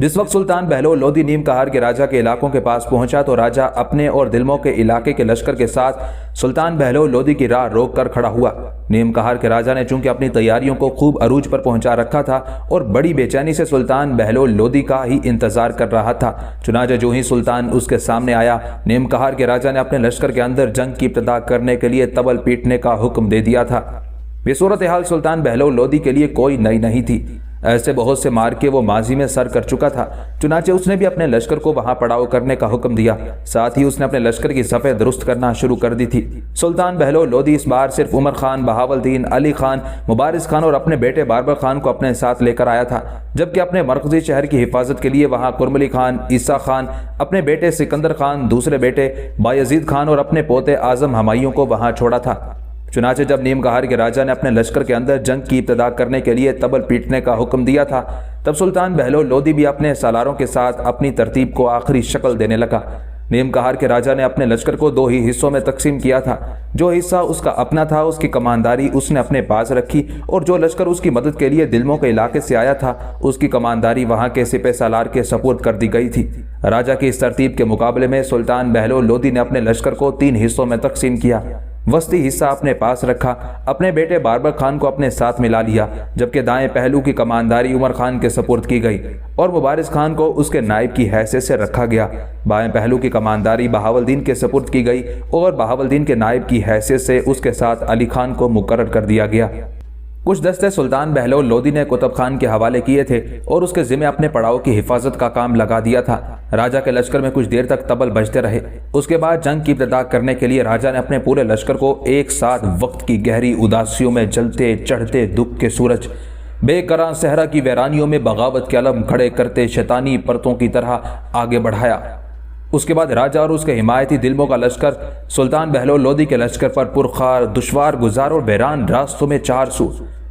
جس وقت سلطان بہلول لودھی نیم کہار کے راجہ کے علاقوں کے پاس پہنچا تو راجہ اپنے اور دلموں کے علاقے کے لشکر کے ساتھ سلطان بہلول لودھی کی راہ روک کر کھڑا ہوا۔ نیم کہار کے راجہ نے چونکہ اپنی تیاریوں کو خوب عروج پر پہنچا رکھا تھا اور بڑی بے چینی سے سلطان بہلول لودھی کا ہی انتظار کر رہا تھا، چنانچہ جو ہی سلطان اس کے سامنے آیا، نیم کہار کے راجہ نے اپنے لشکر کے اندر جنگ کی ابتدا کرنے کے لیے تبل پیٹنے کا حکم دے دیا تھا۔ یہ صورتحال سلطان بہلول لودھی کے لیے کوئی نئی نہیں تھی، ایسے بہت سے مارکے وہ ماضی میں سر کر چکا تھا، چنانچہ اس نے بھی اپنے لشکر کو وہاں پڑاؤ کرنے کا حکم دیا، ساتھ ہی اس نے اپنے لشکر کی صفیں درست کرنا شروع کر دی تھی۔ سلطان بہلول لودھی اس بار صرف عمر خان، بہاول الدین، علی خان، مبارز خان اور اپنے بیٹے باربر خان کو اپنے ساتھ لے کر آیا تھا، جبکہ اپنے مرکزی شہر کی حفاظت کے لیے وہاں کرملی خان، عیسیٰ خان، اپنے بیٹے سکندر خان، دوسرے بیٹے بایزید خان اور اپنے پوتے اعظم ہمایوں کو وہاں چھوڑا تھا۔ چنانچہ جب نیم کہار کے راجہ نے اپنے لشکر کے اندر جنگ کی ابتدا کرنے کے لیے تبل پیٹنے کا حکم دیا تھا، تب سلطان بہلول لودھی بھی اپنے سالاروں کے ساتھ اپنی ترتیب کو آخری شکل دینے لگا۔ نیم کہار کے راجہ نے اپنے لشکر کو 2 ہی حصوں میں تقسیم کیا تھا، جو حصہ اس کا اپنا تھا اس کی کمانداری اس نے اپنے پاس رکھی، اور جو لشکر اس کی مدد کے لیے دلموں کے علاقے سے آیا تھا اس کی کمانداری وہاں کے سپہ سالار کے سپرد کر دی گئی تھی۔ راجہ کی اس ترتیب کے مقابلے میں سلطان بہلول لودھی نے اپنے لشکر کو 3 حصوں میں تقسیم کیا، وسطی حصہ اپنے پاس رکھا، اپنے بیٹے باربر خان کو اپنے ساتھ ملا لیا، جبکہ دائیں پہلو کی کمانداری عمر خان کے سپرد کی گئی اور مبارز خان کو اس کے نائب کی حیثیت سے رکھا گیا۔ بائیں پہلو کی کمانداری بہاول الدین کے سپرد کی گئی اور بہاول الدین کے نائب کی حیثیت سے اس کے ساتھ علی خان کو مقرر کر دیا گیا۔ کچھ دستے سلطان بہلول لودھی نے قطب خان کے حوالے کیے تھے اور اس کے ذمہ اپنے پڑاؤ کی حفاظت کا کام لگا دیا تھا۔ راجہ کے لشکر میں کچھ دیر تک تبل بجتے رہے، اس کے بعد جنگ کی ابتدا کرنے کے لیے راجہ نے اپنے پورے لشکر کو ایک ساتھ وقت کی گہری اداسیوں میں جلتے چڑھتے دکھ کے سورج، بے کراں صحرا کی ویرانیوں میں بغاوت کے علم کھڑے کرتے شیطانی پرتوں کی طرح آگے بڑھایا۔ اس کے بعد راجہ اور اس کے حمایتی دلموں کا لشکر سلطان بہلول لودھی کے لشکر پر پرخار، دشوار گزار اور ویران راستوں میں 4 سو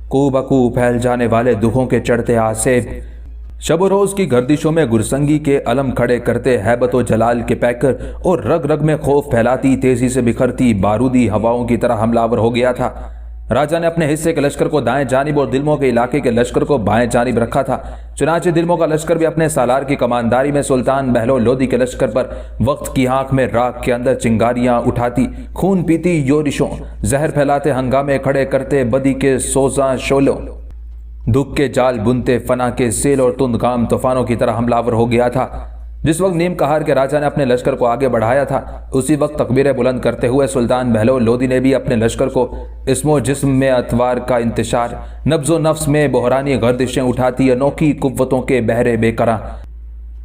کو بکو پھیل جانے والے دکھوں کے چڑھتے آسیب، شب و روز کی گردشوں میں گرسنگی کے علم کھڑے کرتے ہیبت و جلال کے پیکر اور رگ رگ میں خوف پھیلاتی تیزی سے بکھرتی بارودی ہواؤں کی طرح حملہ آور ہو گیا تھا۔ راجہ نے اپنے حصے کے لشکر کو دائیں جانب اور دلموں کے علاقے کے لشکر کو بائیں جانب رکھا تھا، چنانچہ دلموں کا لشکر بھی اپنے سالار کی کمانداری میں سلطان بہلول لودھی کے لشکر پر وقت کی آنکھ میں راکھ کے اندر چنگاریاں اٹھاتی، خون پیتی یورشوں، زہر پھیلاتے ہنگامے کھڑے کرتے بدی کے سوزاں شولوں، دکھ کے جال بنتے فنا کے سیل اور تند گام طوفانوں کی طرح حملہ آور ہو گیا تھا۔ جس وقت نیم کہار کے راجہ نے اپنے لشکر کو آگے بڑھایا تھا، اسی وقت تکبیریں بلند کرتے ہوئے سلطان بہلول لودھی نے بھی اپنے لشکر کو اسم و جسم میں اتوار کا انتشار، نبض و نفس میں بحرانی گردشیں اٹھاتی انوکھی قوتوں کے بحر بے کراں،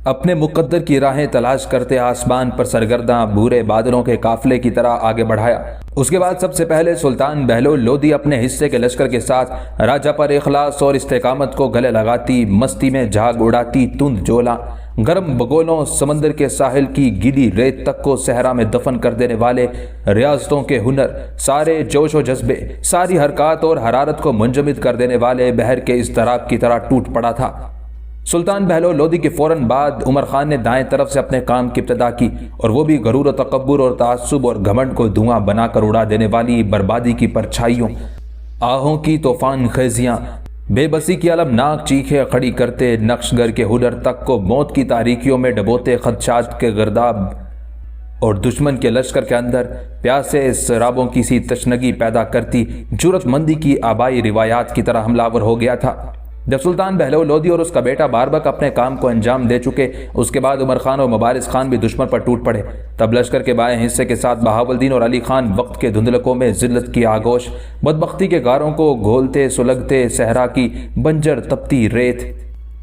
اپنے مقدر کی راہیں تلاش کرتے آسمان پر سرگرداں بھورے بادلوں کے قافلے کی طرح آگے بڑھایا۔ اس کے بعد سب سے پہلے سلطان بہلول لودھی اپنے حصے کے لشکر کے ساتھ راجہ پر اخلاص اور استقامت کو گلے لگاتی، مستی میں جھاگ اڑاتی تند جولا، گرم بگولوں، سمندر کے ساحل کی گیلی ریت تک کو صحرا میں دفن کر دینے والے ریاضتوں کے ہنر، سارے جوش و جذبے، ساری حرکات اور حرارت کو منجمد کر دینے والے بحر کے اضطراب کی طرح ٹوٹ پڑا تھا۔ سلطان بہلول لودھی کے فوراً بعد عمر خان نے دائیں طرف سے اپنے کام کی ابتدا کی، اور وہ بھی غرور و تکبر اور تعصب اور گھمنڈ کو دھواں بنا کر اڑا دینے والی بربادی کی پرچھائیوں، آہوں کی طوفان خیزیاں، بے بسی کی المناک چیخیں کھڑی کرتے نقشگر کے ہنر تک کو موت کی تاریکیوں میں ڈبوتے خدشات کے گرداب اور دشمن کے لشکر کے اندر پیاسے سرابوں کی سی تشنگی پیدا کرتی جرأت مندی کی آبائی روایات کی طرح حملہ آور ہو گیا تھا۔ جب سلطان بہلول لودھی اور اس کا بیٹا باربک اپنے کام کو انجام دے چکے، اس کے بعد عمر خان اور مبارز خان بھی دشمن پر ٹوٹ پڑے، تب لشکر کے بائیں حصے کے ساتھ بہاول الدین اور علی خان وقت کے دھندلکوں میں ذلت کی آگوش، بدبختی کے غاروں کو گھولتے سلگتے صحرا کی بنجر تپتی ریت،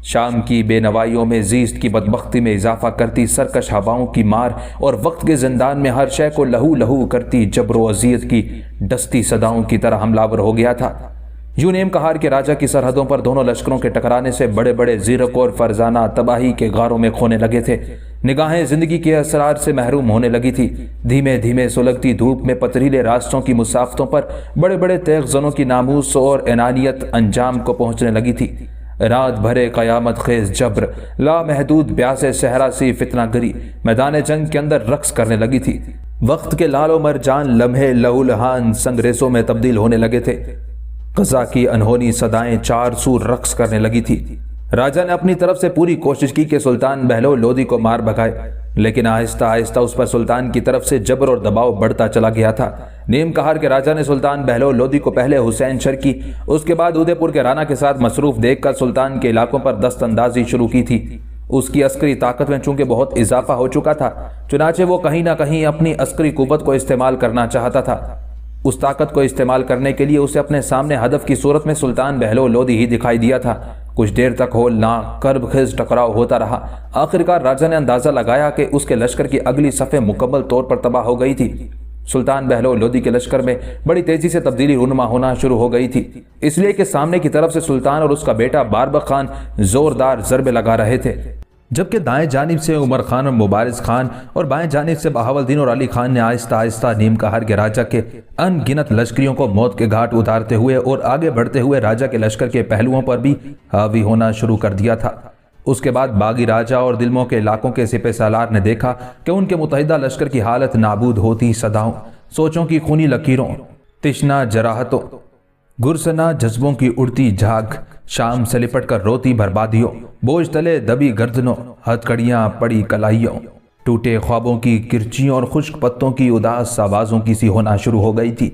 شام کی بے نوائیوں میں زیست کی بدبختی میں اضافہ کرتی سرکش ہواؤں کی مار، اور وقت کے زندان میں ہر شے کو لہو لہو کرتی جبر و اذیت کی ڈستی صداؤں کی طرح حملہ آور ہو گیا تھا۔ یوں نیم کہار کے راجہ کی سرحدوں پر دونوں لشکروں کے ٹکرانے سے بڑے بڑے زیرک اور فرزانہ تباہی کے غاروں میں کھونے لگے تھے، نگاہیں زندگی کے اسرار سے محروم ہونے لگی تھی، دھیمے دھیمے سلگتی دھوپ میں پتریلے راستوں کی مسافتوں پر بڑے بڑے تیغ زنوں کی ناموس اور انانیت انجام کو پہنچنے لگی تھی، رات بھرے قیامت خیز جبر، لامحدود پیاسے صحرا سی فتنہ گری میدان جنگ کے اندر رقص کرنے لگی تھی، وقت کے لال و مرجان لمحے لہو لہان سنگریزوں میں تبدیل ہونے لگے تھے، قضا کی انہونی صدائیں 4 سو رقص کرنے لگی تھی، راجا نے اپنی طرف سے پوری کوشش کی کہ سلطان بہلول لودھی کو مار بھگائے، لیکن آہستہ آہستہ اس پر سلطان کی طرف سے جبر اور دباؤ بڑھتا چلا گیا تھا۔ نیم کہار کے راجا نے سلطان بہلول لودھی کو پہلے حسین شر کی، اس کے بعد ادے پور کے رانا کے ساتھ مصروف دیکھ کر سلطان کے علاقوں پر دست اندازی شروع کی تھی۔ اس کی عسکری طاقت میں چونکہ بہت اضافہ ہو چکا تھا، چنانچہ وہ کہیں نہ کہیں اپنی عسکری قوت کو استعمال کرنا چاہتا تھا۔ اس طاقت کو استعمال کرنے کے لیے اسے اپنے سامنے ہدف کی صورت میں سلطان بہلول لودھی ہی دکھائی دیا تھا۔ کچھ دیر تک ہولناک کرب خیز ٹکراؤ ہوتا رہا۔ آخرکار راجا نے اندازہ لگایا کہ اس کے لشکر کی اگلی صفیں مکمل طور پر تباہ ہو گئی تھی۔ سلطان بہلول لودھی کے لشکر میں بڑی تیزی سے تبدیلی رونما ہونا شروع ہو گئی تھی، اس لیے کہ سامنے کی طرف سے سلطان اور اس کا بیٹا باربق خان زوردار ضربے لگا رہے تھے، جبکہ دائیں جانب سے عمر خان اور مبارز خان اور بائیں جانب سے بہاولدین اور علی خان نے آہستہ آہستہ نیم کہار کے راجا کے ان گنت لشکریوں کو موت کے گھاٹ اتارتے ہوئے اور آگے بڑھتے ہوئے راجا کے لشکر کے پہلوؤں پر بھی حاوی ہونا شروع کر دیا تھا۔ اس کے بعد باغی راجا اور دلموں کے علاقوں کے سپہ سالار نے دیکھا کہ ان کے متحدہ لشکر کی حالت نابود ہوتی صداؤں، سوچوں کی خونی لکیروں، تشنا جراحتوں، گرسنا جذبوں کی اڑتی جھاگ، شام سے لپٹ کر روتی بربادیوں، بوجھ تلے دبی گردنوں، ہتھکڑیاں پڑی کلائیوں، ٹوٹے خوابوں کی کرچیوں اور خشک پتوں کی اداس آوازوں کی سی ہونا شروع ہو گئی تھی۔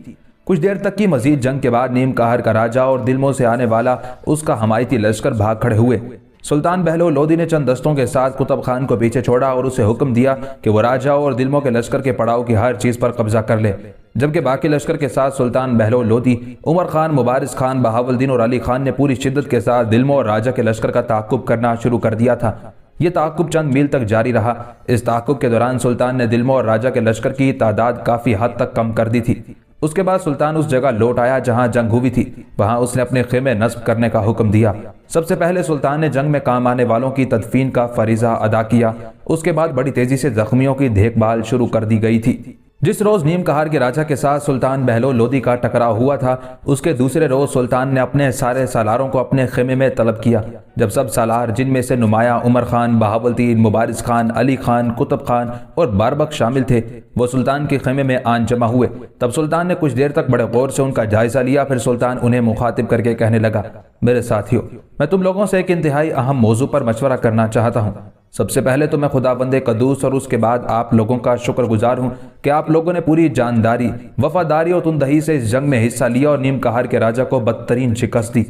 کچھ دیر تک کی مزید جنگ کے بعد نیم کہار کا راجا اور دلموں سے آنے والا اس کا حمایتی لشکر بھاگ کھڑے ہوئے۔ سلطان بہلول لودھی نے چند دستوں کے ساتھ قطب خان کو پیچھے چھوڑا اور اسے حکم دیا کہ وہ راجا اور دلموں کے لشکر کے پڑاؤ کی ہر چیز پر قبضہ کر لے، جبکہ باقی لشکر کے ساتھ سلطان بہلول لودھی، عمر خان، مبارز خان، بہاولدین اور علی خان نے پوری شدت کے ساتھ دلموں اور راجا کے لشکر کا تعاقب کرنا شروع کر دیا تھا۔ یہ تعاقب چند میل تک جاری رہا۔ اس تعاقب کے دوران سلطان نے دلموں اور راجا کے لشکر کی تعداد کافی حد تک کم کر دی تھی۔ اس کے بعد سلطان اس جگہ لوٹ آیا جہاں جنگ ہوئی تھی، وہاں اس نے اپنے خیمے نصب کرنے کا حکم دیا۔ سب سے پہلے سلطان نے جنگ میں کام آنے والوں کی تدفین کا فریضہ ادا کیا۔ اس کے بعد بڑی تیزی سے زخمیوں کی دیکھ بھال شروع کر دی گئی تھی۔ جس روز نیم کہار کے راجا کے ساتھ سلطان بہلول لودھی کا ٹکراؤ ہوا تھا، اس کے دوسرے روز سلطان نے اپنے سارے سالاروں کو اپنے خیمے میں طلب کیا۔ جب سب سالار، جن میں سے نمایاں عمر خان، بہاولدین، مبارز خان، علی خان، قطب خان اور باربق شامل تھے، وہ سلطان کے خیمے میں آن جمع ہوئے، تب سلطان نے کچھ دیر تک بڑے غور سے ان کا جائزہ لیا۔ پھر سلطان انہیں مخاطب کر کے کہنے لگا، میرے ساتھیو، میں تم لوگوں سے ایک انتہائی اہم موضوع پر مشورہ کرنا چاہتا ہوں۔ سب سے پہلے تو میں خداوند قدوس اور اس کے بعد آپ لوگوں کا شکر گزار ہوں کہ آپ لوگوں نے پوری جانداری، وفاداری اور تندہی سے اس جنگ میں حصہ لیا اور نیم کہار کے راجا کو بدترین شکست دی۔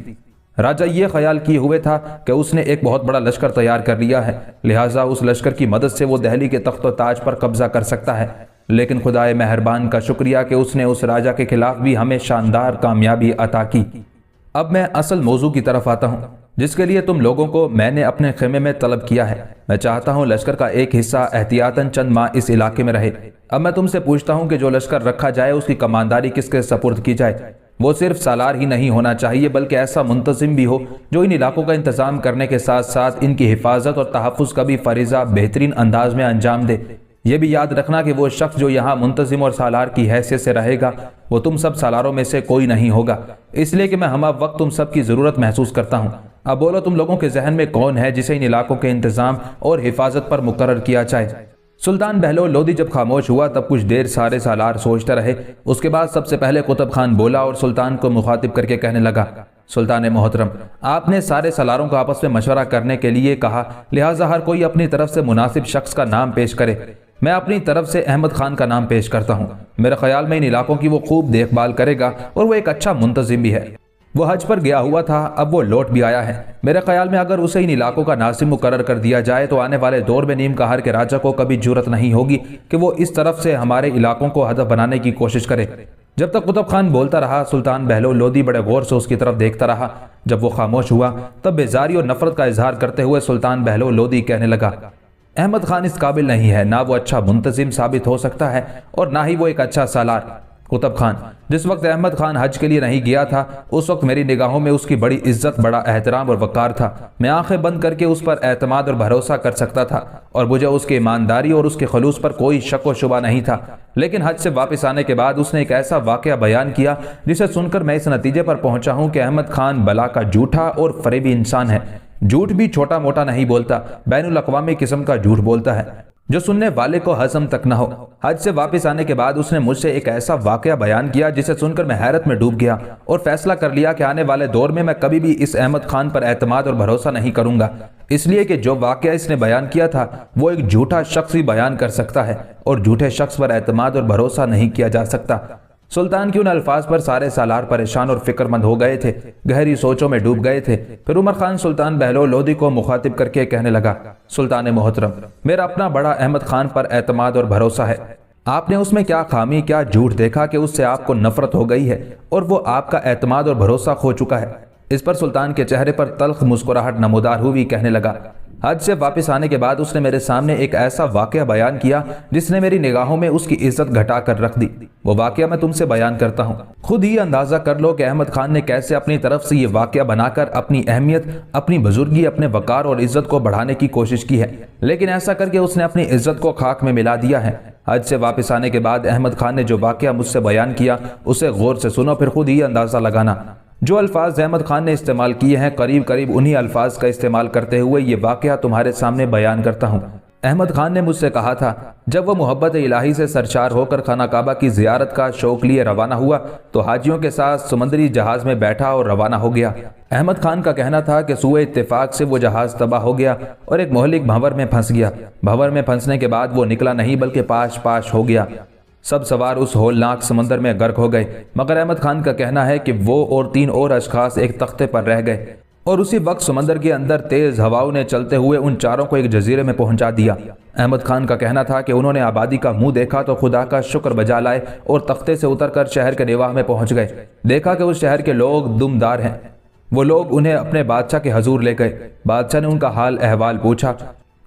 راجا یہ خیال کیے ہوئے تھا کہ اس نے ایک بہت بڑا لشکر تیار کر لیا ہے، لہٰذا اس لشکر کی مدد سے وہ دہلی کے تخت و تاج پر قبضہ کر سکتا ہے، لیکن خدائے مہربان کا شکریہ کہ اس نے اس راجا کے خلاف بھی ہمیں شاندار کامیابی عطا کی۔ اب میں اصل موضوع کی طرف آتا ہوں جس کے لیے تم لوگوں کو میں نے اپنے خیمے میں طلب کیا ہے۔ میں چاہتا ہوں لشکر کا ایک حصہ احتیاطاً چند ماہ اس علاقے میں رہے۔ اب میں تم سے پوچھتا ہوں کہ جو لشکر رکھا جائے اس کی کمانداری کس کے سپرد کی جائے؟ وہ صرف سالار ہی نہیں ہونا چاہیے بلکہ ایسا منتظم بھی ہو جو ان علاقوں کا انتظام کرنے کے ساتھ ساتھ ان کی حفاظت اور تحفظ کا بھی فریضہ بہترین انداز میں انجام دے۔ یہ بھی یاد رکھنا کہ وہ شخص جو یہاں منتظم اور سالار کی حیثیت سے رہے گا وہ تم سب سالاروں میں سے کوئی نہیں ہوگا، اس لیے کہ میں ہمہ وقت تم سب کی ضرورت محسوس کرتا ہوں۔ اب بولو تم لوگوں کے ذہن میں کون ہے جسے ان علاقوں کے انتظام اور حفاظت پر مقرر کیا جائے؟ سلطان بہلول لودھی جب خاموش ہوا تب کچھ دیر سارے سالار سوچتے رہے۔ اس کے بعد سب سے پہلے قطب خان بولا اور سلطان کو مخاطب کر کے کہنے لگا، سلطان محترم، آپ نے سارے سالاروں کو آپس میں مشورہ کرنے کے لیے کہا، لہٰذا ہر کوئی اپنی طرف سے مناسب شخص کا نام پیش کرے۔ میں اپنی طرف سے احمد خان کا نام پیش کرتا ہوں۔ میرے خیال میں ان علاقوں کی وہ خوب دیکھ بھال کرے گا اور وہ ایک اچھا منتظم بھی ہے۔ وہ حج پر گیا ہوا تھا، اب وہ لوٹ بھی آیا ہے۔ میرے خیال میں اگر اسے ان علاقوں کا ناظم مقرر کر دیا جائے تو آنے والے دور میں نیم کہار کے راجا کو کبھی جرت نہیں ہوگی کہ وہ اس طرف سے ہمارے علاقوں کو ہدف بنانے کی کوشش کرے۔ جب تک قطب خان بولتا رہا سلطان بہلول لودھی بڑے غور سے اس کی طرف دیکھتا رہا۔ جب وہ خاموش ہوا تب بیزاری اور نفرت کا اظہار کرتے ہوئے سلطان بہلول لودھی کہنے لگا، احمد خان اس قابل نہیں ہے، نہ وہ اچھا منتظم ثابت ہو سکتا ہے اور نہ ہی وہ ایک اچھا سالار۔ قطب خان، جس وقت احمد خان حج کے لیے نہیں گیا تھا اس وقت میری نگاہوں میں اس کی بڑی عزت، بڑا احترام اور وقار تھا۔ میں آنکھیں بند کر کے اس پر اعتماد اور بھروسہ کر سکتا تھا اور مجھے اس کی ایمانداری اور اس کے خلوص پر کوئی شک و شبہ نہیں تھا۔ لیکن حج سے واپس آنے کے بعد اس نے ایک ایسا واقعہ بیان کیا جسے سن کر میں اس نتیجے پر پہنچا ہوں کہ احمد خان بلا کا جھوٹا اور فریبی انسان ہے۔ جھوٹ بھی چھوٹا موٹا نہیں بولتا، بین الاقوامی قسم کا جھوٹ بولتا ہے۔ जो सुनने वाले को हजम तक न हो। हज से वापस आने के बाद उसने मुझसे एक ऐसा वाकया बयान किया जिसे सुनकर मैं हैरत में डूब गया और फैसला कर लिया कि आने वाले दौर में मैं कभी भी इस अहमद खान पर एतमाद और भरोसा नहीं करूंगा, इसलिए कि जो वाकया इसने बयान किया था वो एक झूठा शख्स ही बयान कर सकता है और झूठे शख्स पर एतमाद और भरोसा नहीं किया जा सकता। सुल्तान के उन अल्फाज पर सारे सालार परेशान और फिक्रमंद हो गए थे, गहरी सोचों में डूब गए थे। फिर उमर खान सुल्तान बहलोल लोधी को मुखातिब करके कहने लगा, सुल्तान मोहतरम, मेरा अपना बड़ा अहमद खान पर एतमाद और भरोसा है। आपने उसमें क्या खामी, क्या झूठ देखा कि उससे आपको नफरत हो गई है और वो आपका एतमाद और भरोसा खो चुका है। इस पर सुल्तान के चेहरे पर तल्ख मुस्कुराहट नमूदार हुई। कहने लगा, हज से वापस आने के बाद उसने मेरे सामने एक ऐसा वाकया बयान किया जिसने मेरी निगाहों में उसकी इज्जत घटा कर रख दी। वो वाकया मैं तुमसे बयान करता हूँ। खुद ही अंदाजा कर लो कि अहमद खान ने कैसे अपनी तरफ से ये वाकया बनाकर अपनी अहमियत, अपनी बुजुर्गी, अपने वकार और इज्जत को बढ़ाने की कोशिश की है, लेकिन ऐसा करके उसने अपनी इज्जत को खाक में मिला दिया है। हज से वापस आने के बाद अहमद खान ने जो वाकया मुझसे बयान किया उसे गौर से सुनो, फिर खुद ही अंदाजा लगाना। जो अल्फाज अहमद खान ने इस्तेमाल किए हैं करीब करीब उन्हीं अल्फाज का इस्तेमाल करते हुए ये वाकया तुम्हारे सामने बयान करता हूँ। अहमद खान ने मुझसे कहा था, जब वो मोहब्बत इलाही से सरशार होकर खाना काबा की जियारत का शौक लिए रवाना हुआ तो हाजियों के साथ समुद्री जहाज में बैठा और रवाना हो गया। अहमद खान का कहना था कि सूए इत्तेफाक से वो जहाज तबाह हो गया और एक मोहलिक भंवर में फंस गया। भंवर में फंसने के बाद वो निकला नहीं बल्कि पाश पाश हो गया। सब सवार उस होलनाक समंदर में गर्क हो गए, मगर अहमद खान का कहना है कि वो और 3 और अशखास एक तख्ते पर रह गए और उसी वक्त समंदर के अंदर तेज हवाओं ने चलते हुए उन चारों को एक जजीरे में पहुंचा दिया। अहमद खान का कहना था कि उन्होंने आबादी का मुंह देखा तो खुदा का शुक्र बजा लाए और तख्ते से उतरकर शहर के निवाह में पहुंच गए। देखा कि उस शहर के लोग दुमदार हैं। वो लोग उन्हें अपने बादशाह के हजूर ले गए। बादशाह ने उनका हाल अहवाल पूछा।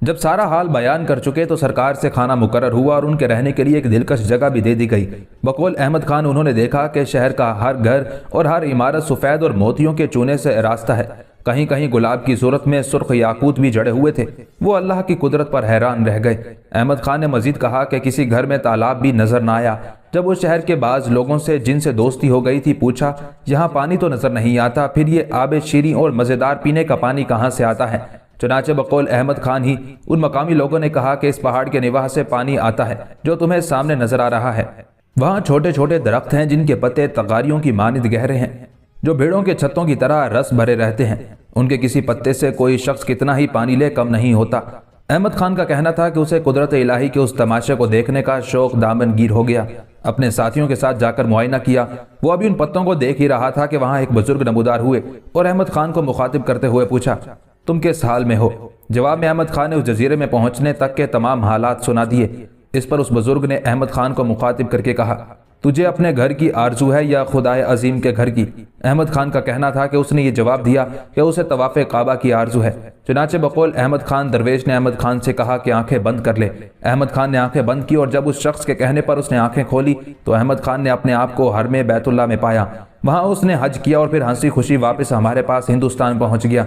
जब सारा हाल बयान कर चुके तो सरकार से खाना मुकर्रर हुआ और उनके रहने के लिए एक दिलकश जगह भी दे दी गई। बकौल अहमद खान उन्होंने देखा कि शहर का हर घर और हर इमारत सफ़ेद और मोतियों के चूने से रास्ता है। कहीं कहीं गुलाब की सूरत में सुर्ख याकूत भी जड़े हुए थे। वो अल्लाह की कुदरत पर हैरान रह गए। अहमद खान ने मजीद कहा कि किसी घर में तालाब भी नजर न आया। जब उस शहर के बाज लोगों से जिनसे दोस्ती हो गई थी पूछा, यहाँ पानी तो नजर नहीं आता, फिर ये आब शीरी और मज़ेदार पीने का पानी कहाँ से आता है? चुनाचे बकौल अहमद खान ही उन मकामी लोगों ने कहा कि इस पहाड़ के निवाह से पानी आता है जो तुम्हें सामने नजर आ रहा है। वहाँ छोटे छोटे दरख्त हैं जिनके पत्ते तगारियों की मानिद गहरे हैं, जो भेड़ों के छत्तों की तरह रस भरे रहते हैं। उनके किसी पत्ते से कोई शख्स कितना ही पानी ले कम नहीं होता। अहमद खान का कहना था कि उसे कुदरत इलाही के उस तमाशे को देखने का शौक दामनगीर हो गया। अपने साथियों के साथ जाकर मुआयना किया। वो अभी उन पत्तों को देख ही रहा था कि वहाँ एक बुजुर्ग नमूदार हुए और अहमद खान को मुखातिब करते हुए पूछा, तुम किस हाल में हो? जवाब में अहमद खान ने उस जजीरे में पहुंचने तक के तमाम हालात सुना दिए। इस पर उस बुजुर्ग ने अहमद खान को मुखातिब करके कहा, तुझे अपने घर की आरजू है या खुदाए अजीम के घर की? अहमद खान का कहना था कि उसने ये जवाब दिया कि उसे तवाफ़े काबा की आरजू है। चुनाचे बकौल अहमद खान दरवेश ने अहमद खान से कहा कि आंखें बंद कर ले। अहमद खान ने आंखें बंद की और जब उस शख्स के कहने पर उसने आंखें खोली तो अहमद खान ने अपने आप को हरमे बैतुल्लाह में पाया। वहाँ उसने हज किया और फिर हंसी खुशी वापस हमारे पास हिंदुस्तान पहुँच गया।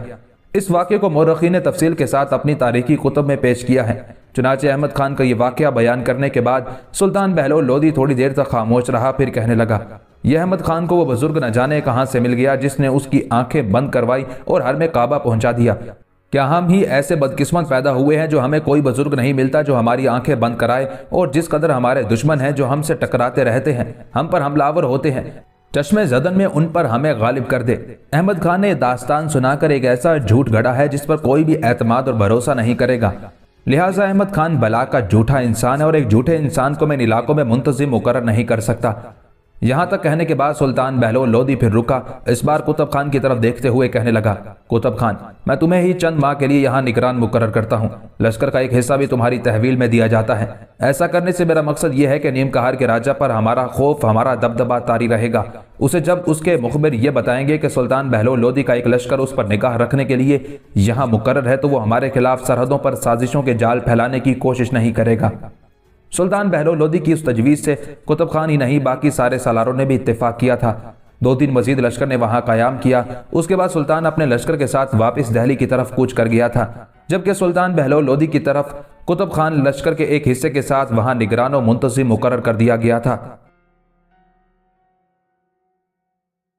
इस वाक़े को मौरखीन ने तफसील के साथ अपनी तारीखी कुतुब में पेश किया है। चुनाचे अहमद खान का ये वाक़या बयान करने के बाद सुल्तान बहलोल लोधी थोड़ी देर तक खामोश रहा, फिर कहने लगा, यह अहमद खान को वो बुजुर्ग न जाने कहाँ से मिल गया जिसने उसकी आंखें बंद करवाई और हर में काबा पहुंचा दिया। क्या हम ही ऐसे बदकिस्मत पैदा हुए हैं जो हमें कोई बुजुर्ग नहीं मिलता जो हमारी आंखें बंद कराए, और जिस कदर हमारे दुश्मन हैं जो हमसे टकराते रहते हैं, हम पर हमलावर होते हैं, चश्मे जदन में उन पर हमें गालिब कर दे। अहमद खान ने दास्तान सुनाकर एक ऐसा झूठ गढ़ा है जिस पर कोई भी एतमाद और भरोसा नहीं करेगा। लिहाजा अहमद खान बला का झूठा इंसान है और एक झूठे इंसान को मैं इन इलाकों में मुंतजिम मुकर्रर नहीं कर सकता। यहाँ तक कहने के बाद सुल्तान बहलोल लोधी फिर रुका। इस बार कुतुब खान की तरफ देखते हुए कहने लगा, कुतुब खान, मैं तुम्हें ही चंद माह के लिए यहाँ निगरान मुकर्रर करता हूँ। लश्कर का एक हिस्सा भी तुम्हारी तहवील में दिया जाता है। ऐसा करने से मेरा मकसद यह है कि नीम कहार के राजा पर हमारा खौफ, हमारा दबदबा तारी रहेगा। उसे जब उसके मुखबिर ये बताएंगे कि सुल्तान बहलोल लोधी का एक लश्कर उस पर निगाह रखने के लिए यहाँ मुकर्रर है तो वो हमारे खिलाफ सरहदों पर साजिशों के जाल फैलाने की कोशिश नहीं करेगा। सुल्तान बहलोल लोधी की उस तजवीज़ से कुतुब खान ही नहीं बाकी सारे सालारों ने भी इत्तेफाक किया था। 2-3 मजीद लश्कर ने वहां कायम किया। उसके बाद सुल्तान अपने लश्कर के साथ वापस दिल्ली की तरफ कूच कर गया था, जबकि सुल्तान बहलोल लोधी की तरफ कुतुब खान लश्कर के एक हिस्से के साथ वहां निगरान और मुंतजिम मुकर्रर कर दिया गया था।